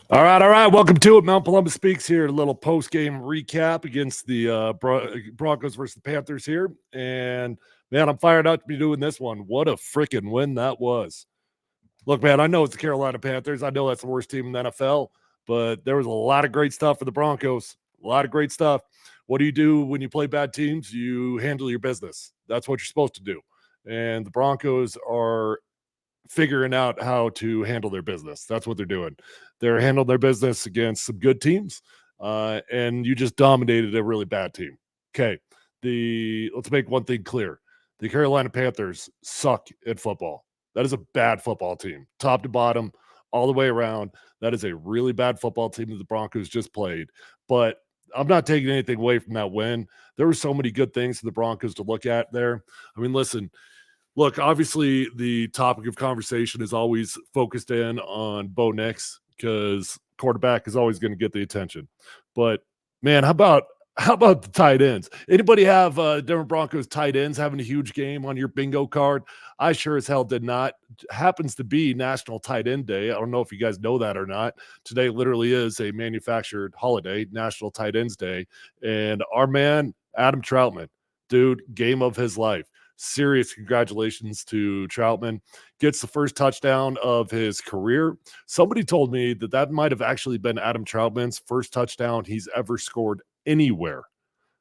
All right. Welcome to it. Mount Columbus Speaks here. A little post-game recap against the Broncos versus the Panthers here. And, man, I'm fired up to be doing this one. What a freaking win that was. Look, man, I know it's the Carolina Panthers. I know that's the worst team in the NFL, but there was a lot of great stuff for the Broncos. A lot of great stuff. What do you do when you play bad teams? You handle your business. That's what you're supposed to do. And the Broncos are figuring out how to handle their business. That's what they're doing. They're handling their business against some good teams, and you just dominated a really bad team. Okay, let's make one thing clear: the Carolina Panthers suck at football. That is a bad football team, top to bottom, all the way around. That is a really bad football team that the Broncos just played. But I'm not taking anything away from that win. There were so many good things for the Broncos to look at there. I mean, listen, look, obviously, the topic of conversation is always focused in on Bo Nix because quarterback is always going to get the attention. But man, how about the tight ends? Anybody have Denver Broncos tight ends having a huge game on your bingo card? I sure as hell did not. Happens to be National Tight End Day. I don't know if you guys know that or not. Today literally is a manufactured holiday, National Tight Ends Day, and our man Adam Troutman, dude, game of his life. Serious congratulations to Troutman. Gets the first touchdown of his career. Somebody told me that might have actually been Adam Troutman's first touchdown he's ever scored anywhere.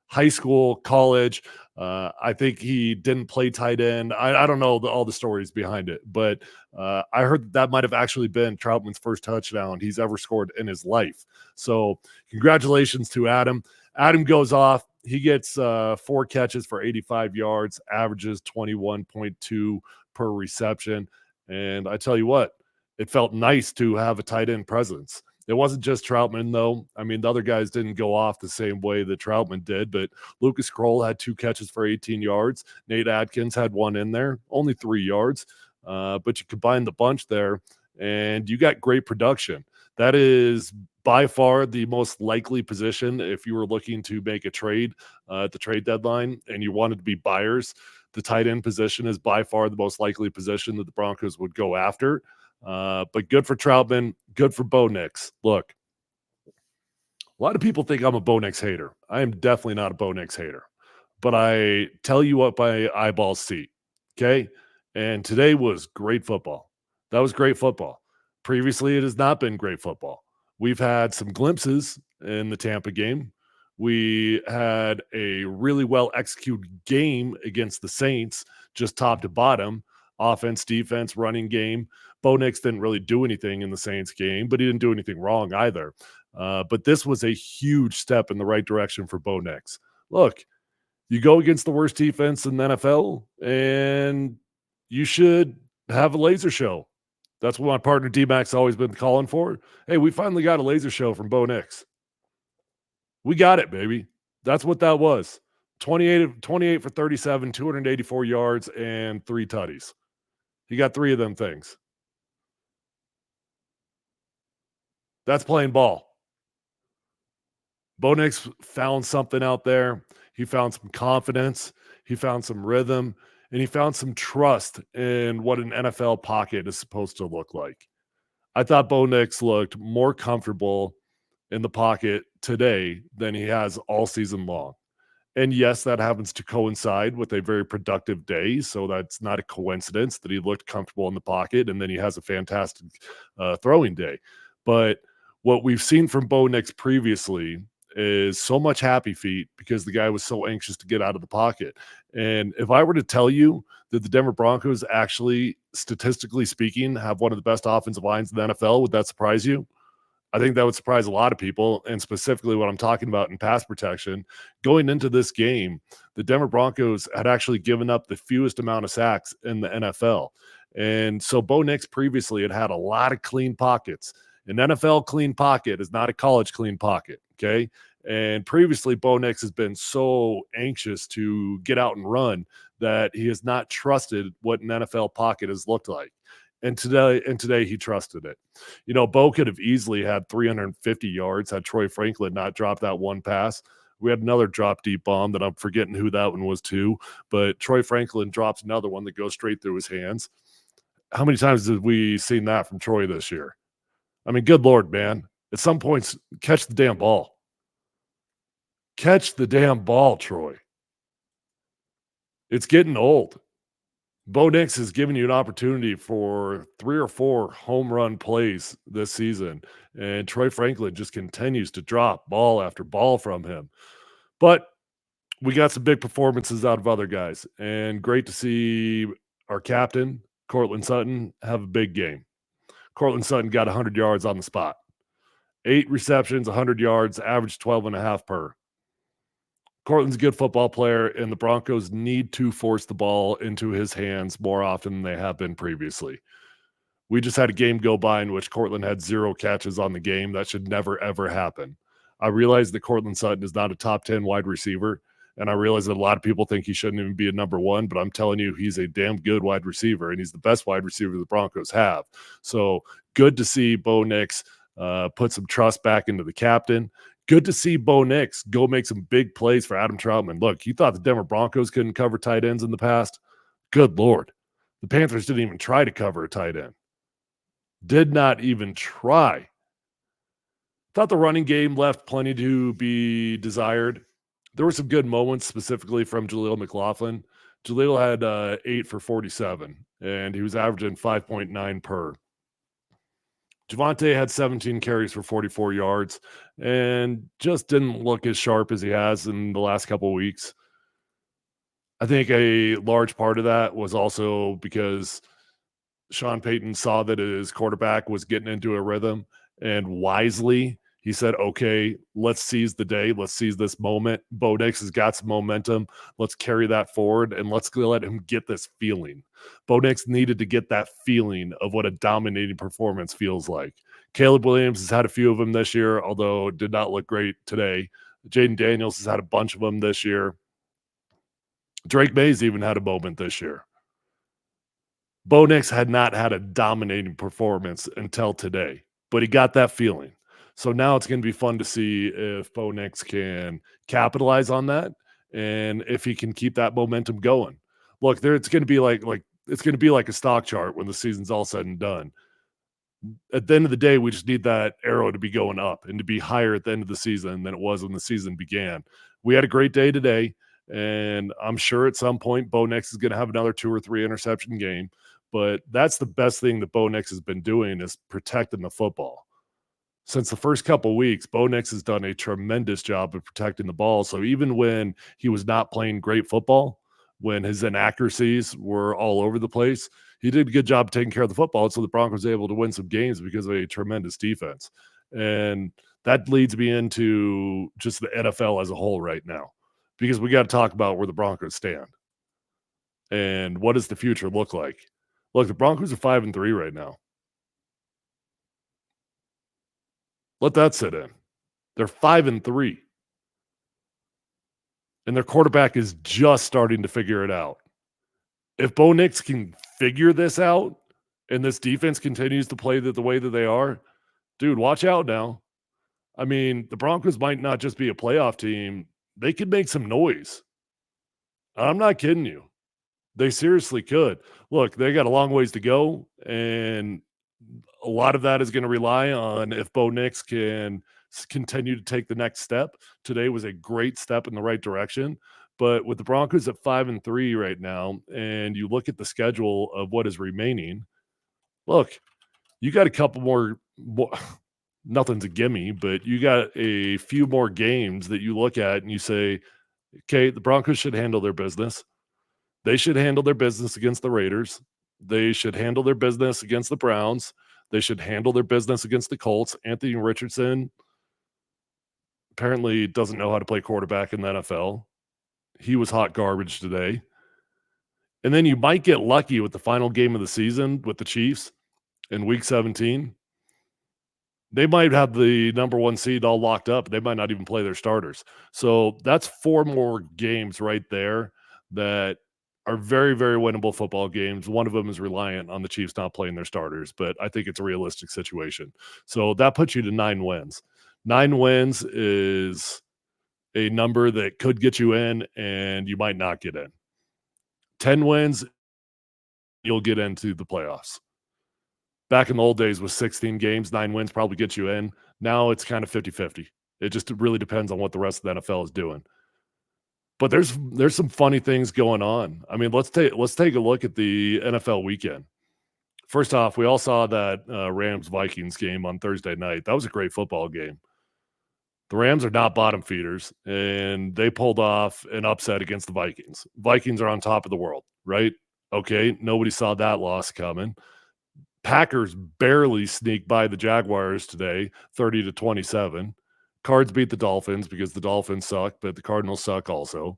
High school, college. I think he didn't play tight end. I don't know all the stories behind it, but I heard that might have actually been Troutman's first touchdown he's ever scored in his life. So, congratulations to Adam. Adam goes off. He gets 4 catches for 85 yards, averages 21.2 per reception. And I tell you what, it felt nice to have a tight end presence. It wasn't just Troutman, though. I mean, the other guys didn't go off the same way that Troutman did, but Lucas Kroll had 2 catches for 18 yards. Nate Atkins had 1 in there, only 3 yards. But you combine the bunch there, and you got great production. That is by far the most likely position if you were looking to make a trade at the trade deadline and you wanted to be buyers. The tight end position is by far the most likely position that the Broncos would go after. But good for Troutman, good for Bo Nix. Look, a lot of people think I'm a Bo Nix hater. I am definitely not a Bo Nix hater, but I tell you what my eyeballs see. Okay. And today was great football. That was great football. Previously, it has not been great football. We've had some glimpses in the Tampa game. We had a really well executed game against the Saints, just top to bottom, offense, defense, running game. Bo Nix didn't really do anything in the Saints game, but he didn't do anything wrong either. But this was a huge step in the right direction for Bo Nix. Look, you go against the worst defense in the NFL, and you should have a laser show. That's what my partner D-Mac's always been calling for. Hey, we finally got a laser show from Bo Nix. We got it, baby. That's what that was. 28 for 37, 284 yards, and 3 tutties. He got 3 of them things. That's playing ball. Bo Nix found something out there. He found some confidence. He found some rhythm, and he found some trust in what an NFL pocket is supposed to look like. I thought Bo Nix looked more comfortable in the pocket today than he has all season long. And yes, that happens to coincide with a very productive day. So that's not a coincidence that he looked comfortable in the pocket and then he has a fantastic throwing day. But what we've seen from Bo Nix previously is so much happy feet because the guy was so anxious to get out of the pocket. And if I were to tell you that the Denver Broncos actually, statistically speaking, have one of the best offensive lines in the NFL, would that surprise you? I think that would surprise a lot of people, and specifically what I'm talking about in pass protection. Going into this game, the Denver Broncos had actually given up the fewest amount of sacks in the NFL. And so Bo Nix previously had a lot of clean pockets. An NFL clean pocket is not a college clean pocket, okay? And previously, Bo Nix has been so anxious to get out and run that he has not trusted what an NFL pocket has looked like. And today he trusted it. You know, Bo could have easily had 350 yards had Troy Franklin not dropped that one pass. We had another drop deep bomb that I'm forgetting who that one was to, but Troy Franklin drops another one that goes straight through his hands. How many times have we seen that from Troy this year? I mean, good Lord, man. At some points, catch the damn ball. Catch the damn ball, Troy. It's getting old. Bo Nix has given you an opportunity for 3 or 4 home run plays this season, and Troy Franklin just continues to drop ball after ball from him. But we got some big performances out of other guys, and great to see our captain, Cortland Sutton, have a big game. Cortland Sutton got 100 yards on the spot. 8 receptions, 100 yards, average 12 and a half per. Cortland's a good football player, and the Broncos need to force the ball into his hands more often than they have been previously. We just had a game go by in which Cortland had 0 catches on the game. That should never, ever happen. I realize that Cortland Sutton is not a top 10 wide receiver, and I realize that a lot of people think he shouldn't even be a number 1, but I'm telling you, he's a damn good wide receiver, and he's the best wide receiver the Broncos have. So good to see Bo Nix put some trust back into the captain. Good to see Bo Nix go make some big plays for Adam Troutman. Look, you thought the Denver Broncos couldn't cover tight ends in the past? Good Lord. The Panthers didn't even try to cover a tight end. Did not even try. Thought the running game left plenty to be desired. There were some good moments, specifically from Jaleel McLaughlin. Jaleel had 8 for 47, and he was averaging 5.9 per. Javonte had 17 carries for 44 yards and just didn't look as sharp as he has in the last couple of weeks. I think a large part of that was also because Sean Payton saw that his quarterback was getting into a rhythm, and wisely he said, okay, let's seize the day. Let's seize this moment. Bo Nix has got some momentum. Let's carry that forward, and let's let him get this feeling. Bo Nix needed to get that feeling of what a dominating performance feels like. Caleb Williams has had a few of them this year, although did not look great today. Jaden Daniels has had a bunch of them this year. Drake Mays even had a moment this year. Bo Nix had not had a dominating performance until today, but he got that feeling. So now it's going to be fun to see if Bo Nix can capitalize on that and if he can keep that momentum going. Look, it's going to be like it's going to be like a stock chart when the season's all said and done. At the end of the day, we just need that arrow to be going up and to be higher at the end of the season than it was when the season began. We had a great day today, and I'm sure at some point Bo Nix is going to have another 2 or 3 interception game. But that's the best thing that Bo Nix has been doing is protecting the football. Since the first couple of weeks, Bo Nix has done a tremendous job of protecting the ball. So even when he was not playing great football, when his inaccuracies were all over the place, he did a good job taking care of the football. So the Broncos were able to win some games because of a tremendous defense. And that leads me into just the NFL as a whole right now, because we got to talk about where the Broncos stand and what does the future look like. Look, the Broncos are 5-3 right now. Let that sit in. They're 5-3. And their quarterback is just starting to figure it out. If Bo Nix can figure this out and this defense continues to play the way that they are, dude, watch out now. I mean, the Broncos might not just be a playoff team. They could make some noise. I'm not kidding you. They seriously could. Look, they got a long ways to go, and a lot of that is going to rely on if Bo Nix can continue to take the next step. Today was a great step in the right direction, but with the Broncos at 5-3 right now, and you look at the schedule of what is remaining, look, you got a couple more nothing's a gimme, but you got a few more games that you look at and you say, okay, the Broncos should handle their business. They should handle their business against the Raiders. They should handle their business against the Browns. They should handle their business against the Colts. Anthony Richardson apparently doesn't know how to play quarterback in the NFL. He was hot garbage today. And then you might get lucky with the final game of the season with the Chiefs in week 17. They might have the number 1 seed all locked up. They might not even play their starters. So that's 4 more games right there that are very, very winnable football games. One of them is reliant on the Chiefs not playing their starters, but I think it's a realistic situation. So that puts you to 9 wins. 9 wins is a number that could get you in, and you might not get in. 10 wins, you'll get into the playoffs. Back in the old days with 16 games, 9 wins probably gets you in. Now it's kind of 50-50. It just really depends on what the rest of the NFL is doing. But there's some funny things going on. I mean, let's take a look at the NFL weekend. First off, we all saw that Rams Vikings game on Thursday night. That was a great football game. The Rams are not bottom feeders, and they pulled off an upset against the Vikings. Vikings are on top of the world, right? Okay, nobody saw that loss coming. Packers barely sneaked by the Jaguars today, 30-27. Cards beat the Dolphins because the Dolphins suck, but the Cardinals suck also.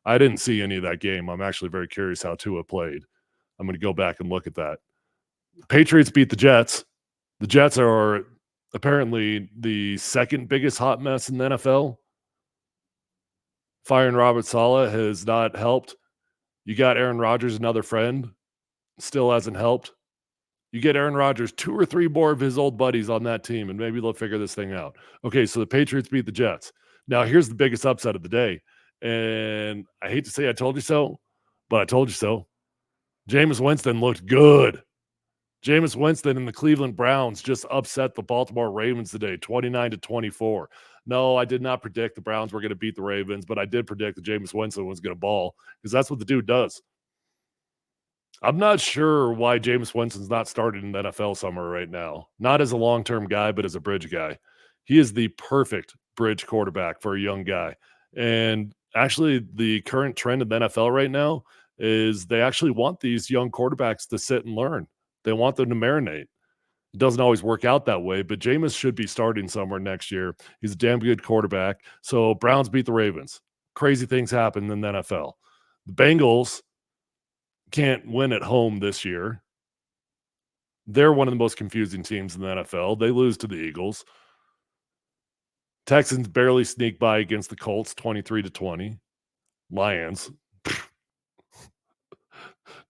I didn't see any of that game. I'm actually very curious how Tua played. I'm going to go back and look at that. Patriots beat the Jets. The Jets are apparently the second biggest hot mess in the NFL. Firing Robert Saleh has not helped. You got Aaron Rodgers, another friend, still hasn't helped. You get Aaron Rodgers, 2 or 3 more of his old buddies on that team, and maybe they'll figure this thing out. Okay, so the Patriots beat the Jets. Now, here's the biggest upset of the day, and I hate to say I told you so, but I told you so. Jameis Winston looked good. Jameis Winston and the Cleveland Browns just upset the Baltimore Ravens today, 29-24. No, I did not predict the Browns were going to beat the Ravens, but I did predict that Jameis Winston was going to ball because that's what the dude does. I'm not sure why Jameis Winston's not started in the NFL somewhere right now. Not as a long-term guy, but as a bridge guy. He is the perfect bridge quarterback for a young guy. And actually, the current trend in the NFL right now is they actually want these young quarterbacks to sit and learn. They want them to marinate. It doesn't always work out that way, but Jameis should be starting somewhere next year. He's a damn good quarterback. So Browns beat the Ravens. Crazy things happen in the NFL. The Bengals can't win at home this year. They're one of the most confusing teams in the NFL. They lose to the Eagles. Texans barely sneak by against the Colts, 23-20. Lions.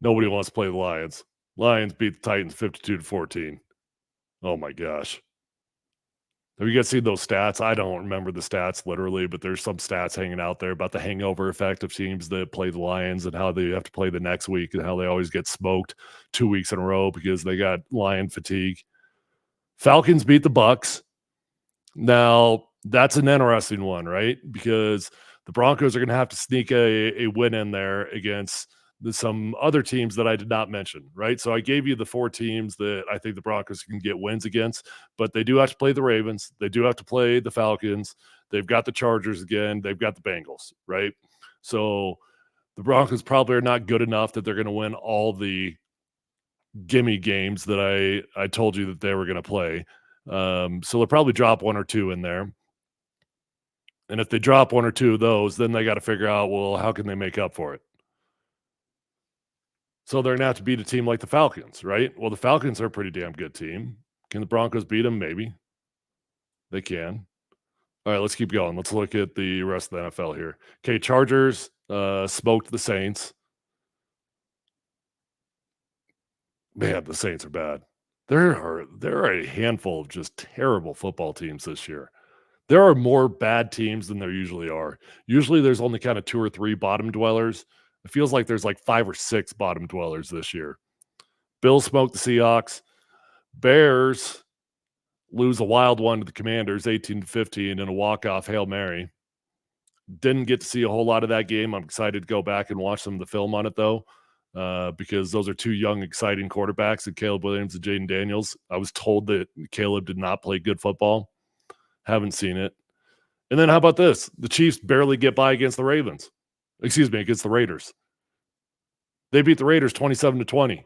Nobody wants to play the Lions. Lions beat the Titans 52-14. Oh my gosh. Have you guys seen those stats? I don't remember the stats literally, but there's some stats hanging out there about the hangover effect of teams that play the Lions and how they have to play the next week and how they always get smoked 2 weeks in a row because they got Lion fatigue. Falcons beat the Bucks. Now, that's an interesting one, right? Because the Broncos are going to have to sneak a win in there against some other teams that I did not mention, right? So I gave you the 4 teams that I think the Broncos can get wins against, but they do have to play the Ravens. They do have to play the Falcons. They've got the Chargers again. They've got the Bengals, right? So the Broncos probably are not good enough that they're going to win all the gimme games that I told you that they were going to play. So they'll probably drop 1 or 2 in there. And if they drop 1 or 2 of those, then they got to figure out, well, how can they make up for it? So they're going to have to beat a team like the Falcons, right? Well, the Falcons are a pretty damn good team. Can the Broncos beat them? Maybe. They can. All right, let's keep going. Let's look at the rest of the NFL here. Okay, Chargers smoked the Saints. Man, the Saints are bad. There are a handful of just terrible football teams this year. There are more bad teams than there usually are. Usually there's only kind of 2 or 3 bottom dwellers. It feels like there's like 5 or 6 bottom dwellers this year. Bills smoked the Seahawks. Bears lose a wild one to the Commanders, 18-15 in a walk-off Hail Mary. Didn't get to see a whole lot of that game. I'm excited to go back and watch some of the film on it, though, because those are 2 young, exciting quarterbacks, and Caleb Williams and Jaden Daniels. I was told that Caleb did not play good football. Haven't seen it. And then how about this? The Chiefs barely get by against the Ravens. Excuse me, against the Raiders. They beat the Raiders 27-20.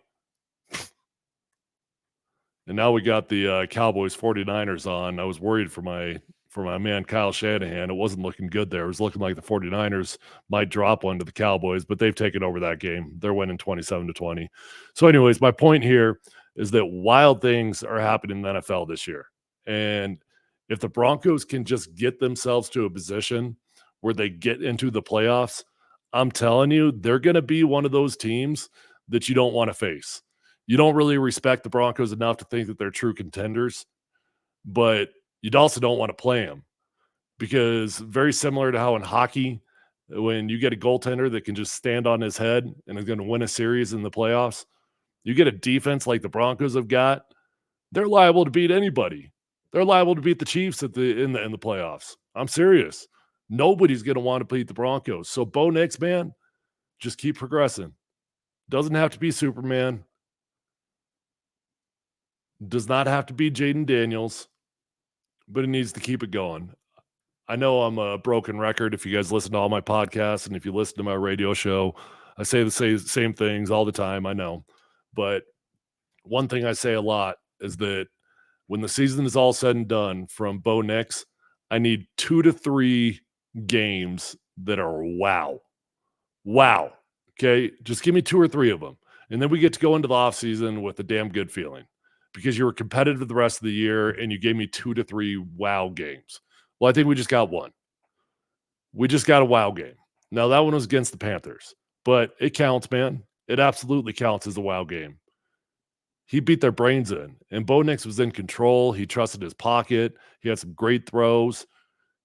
And now we got the Cowboys 49ers on. I was worried for my man Kyle Shanahan. It wasn't looking good there. It was looking like the 49ers might drop one to the Cowboys, but they've taken over that game. They're winning 27-20. So anyways, my point here is that wild things are happening in the NFL this year. And if the Broncos can just get themselves to a position where they get into the playoffs, I'm telling you, they're going to be one of those teams that you don't want to face. You don't really respect the Broncos enough to think that they're true contenders, but you also don't want to play them because very similar to how in hockey, when you get a goaltender that can just stand on his head and is going to win a series in the playoffs, you get a defense like the Broncos have got, They're liable to beat anybody. They're liable to beat the Chiefs in the playoffs. I'm serious. Nobody's going to want to beat the Broncos. So Bo Nix, man, just keep progressing. Doesn't have to be Superman. Does not have to be Jaden Daniels, but it needs to keep it going. I know I'm a broken record if you guys listen to all my podcasts and if you listen to my radio show. I say the same things all the time, I know. But one thing I say a lot is that when the season is all said and done from Bo Nix, I need 2 to 3 games that are wow. Wow. Okay? Just give me 2 or 3 of them, and then we get to go into the offseason with a damn good feeling because you were competitive the rest of the year and you gave me 2 to 3 wow games. Well, I think we just got one. We just got a wow game. Now, that one was against the Panthers, but it counts, man. It absolutely counts as a wow game. He beat their brains in, and Bo Nix was in control. He trusted his pocket. He had some great throws.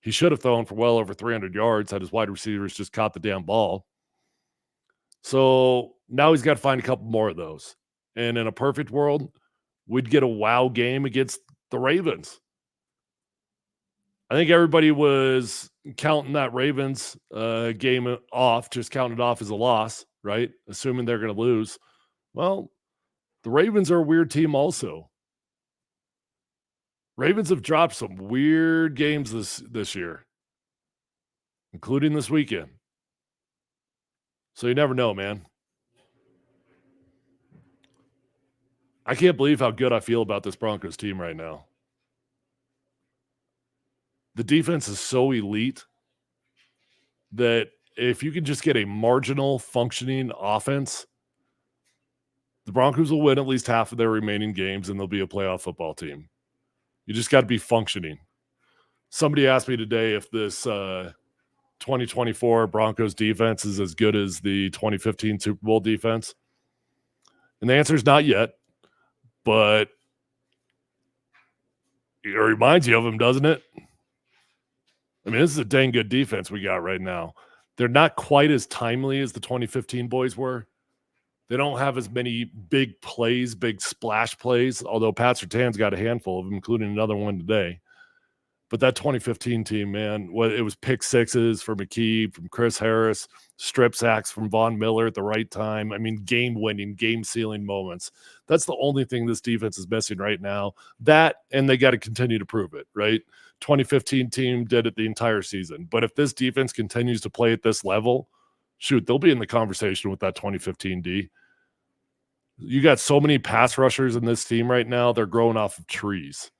He should have thrown for well over 300 yards had his wide receivers just caught the damn ball. So now he's got to find a couple more of those. And in a perfect world, we'd get a wow game against the Ravens. I think everybody was counting that Ravens game off, just counting it off as a loss, right? Assuming they're going to lose. Well, the Ravens are a weird team also. Ravens have dropped some weird games this year, including this weekend. So you never know, man. I can't believe how good I feel about this Broncos team right now. The defense is so elite that if you can just get a marginal functioning offense, the Broncos will win at least half of their remaining games and they'll be a playoff football team. You just got to be functioning. Somebody asked me today if this 2024 Broncos defense is as good as the 2015 Super Bowl defense. And the answer is not yet, but it reminds you of them, doesn't it? I mean, this is a dang good defense we got right now. They're not quite as timely as the 2015 boys were. They don't have as many big plays, big splash plays, although Pat Surtain's got a handful of them, including another one today. But that 2015 team, man, it was pick sixes from McKee, from Chris Harris, strip sacks from Von Miller at the right time. I mean, game-winning, game-sealing moments. That's the only thing this defense is missing right now. That, and they got to continue to prove it, right? 2015 team did it the entire season. But if this defense continues to play at this level, shoot, they'll be in the conversation with that 2015 D. You got so many pass rushers in this team right now, they're growing off of trees.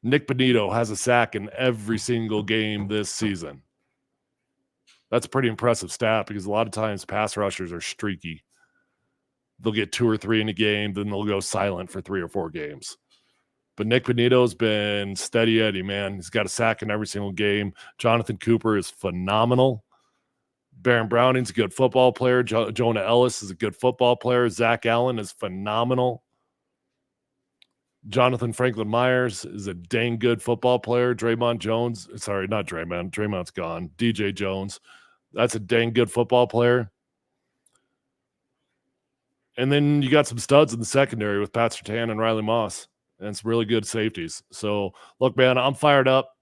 Nick Bonito has a sack in every single game this season. That's a pretty impressive stat because a lot of times pass rushers are streaky. They'll get 2 or 3 in a game, then they'll go silent for 3 or 4 games. But Nick Bonito's been steady Eddie, man. He's got a sack in every single game. Jonathan Cooper is phenomenal. Baron Browning's a good football player. Jonah Ellis is a good football player. Zach Allen is phenomenal. Jonathan Franklin Myers is a dang good football player. Draymond Jones, sorry, not Draymond. Draymond's gone. DJ Jones, that's a dang good football player. And then you got some studs in the secondary with Pat Surtain and Riley Moss and some really good safeties. So, look, man, I'm fired up.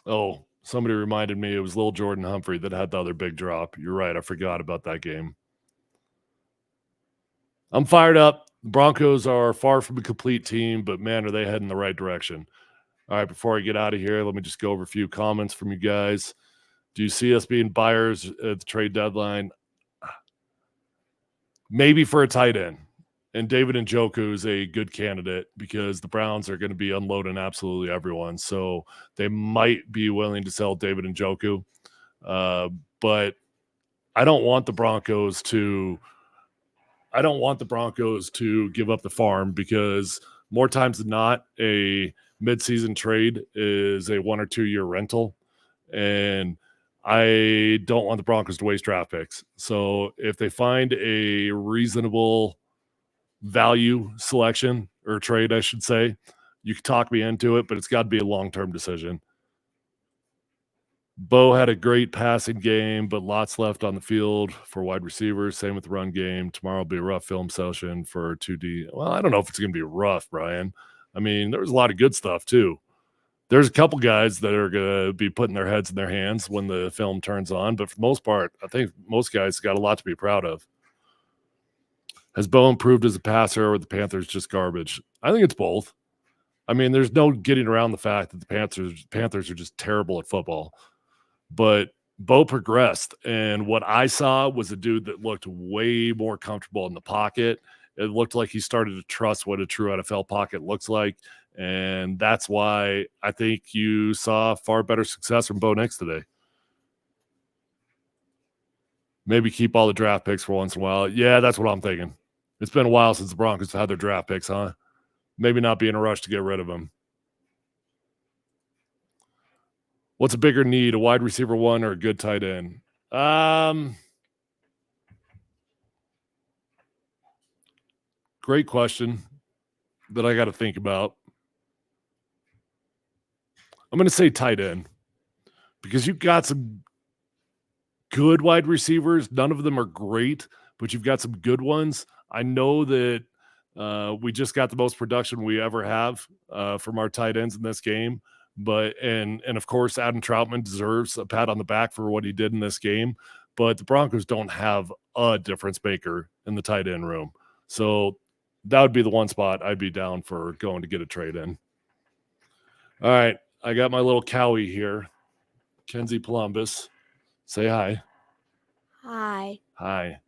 Oh, somebody reminded me it was Lil Jordan Humphrey that had the other big drop. You're right. I forgot about that game. I'm fired up. The Broncos are far from a complete team, but, man, are they heading the right direction. All right, before I get out of here, let me just go over a few comments from you guys. Do you see us being buyers at the trade deadline? Maybe for a tight end. And David Njoku is a good candidate because the Browns are going to be unloading absolutely everyone. So they might be willing to sell David Njoku. But I don't want the Broncos to give up the farm because more times than not, a midseason trade is a 1 or 2 year rental. And I don't want the Broncos to waste draft picks. So if they find a reasonable value selection or trade, I should say, you can talk me into it, but it's got to be a long-term decision. Bo had a great passing game, but lots left on the field for wide receivers. Same with the run game. Tomorrow will be a rough film session for 2D. Well, I don't know if it's going to be rough, Brian. I mean, there was a lot of good stuff too. There's a couple guys that are going to be putting their heads in their hands when the film turns on, but for the most part, I think most guys got a lot to be proud of. Has Bo improved as a passer, or the Panthers just garbage? I think it's both. I mean, there's no getting around the fact that the Panthers are just terrible at football. But Bo progressed, and what I saw was a dude that looked way more comfortable in the pocket. It looked like he started to trust what a true NFL pocket looks like, and that's why I think you saw far better success from Bo Nix today. Maybe keep all the draft picks for once in a while. Yeah, that's what I'm thinking. It's been a while since the Broncos had their draft picks, huh? Maybe not be in a rush to get rid of them. What's a bigger need, a wide receiver one or a good tight end? Great question that I got to think about. I'm going to say tight end because you've got some good wide receivers. None of them are great, but you've got some good ones. I know that we just got the most production we ever have from our tight ends in this game. But and of course, Adam Troutman deserves a pat on the back for what he did in this game. But the Broncos don't have a difference maker in the tight end room. So that would be the one spot I'd be down for going to get a trade in. All right. I got my little cowie here. Kenzie Columbus. Say hi. Hi. Hi.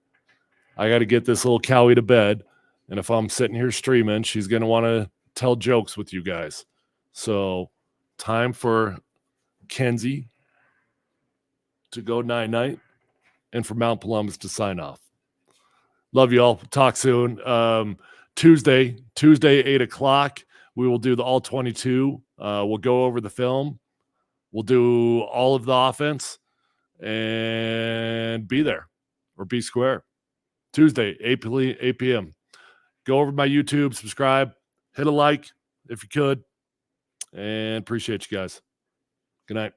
I got to get this little cowie to bed. And if I'm sitting here streaming, she's going to want to tell jokes with you guys. So time for Kenzie to go night-night and for Mount Columbus to sign off. Love you all. Talk soon. Tuesday, 8 o'clock, we will do the all 22. We'll go over the film. We'll do all of the offense and be there or be square. Tuesday, 8 p.m. Go over to my YouTube, subscribe, hit a like if you could, and appreciate you guys. Good night.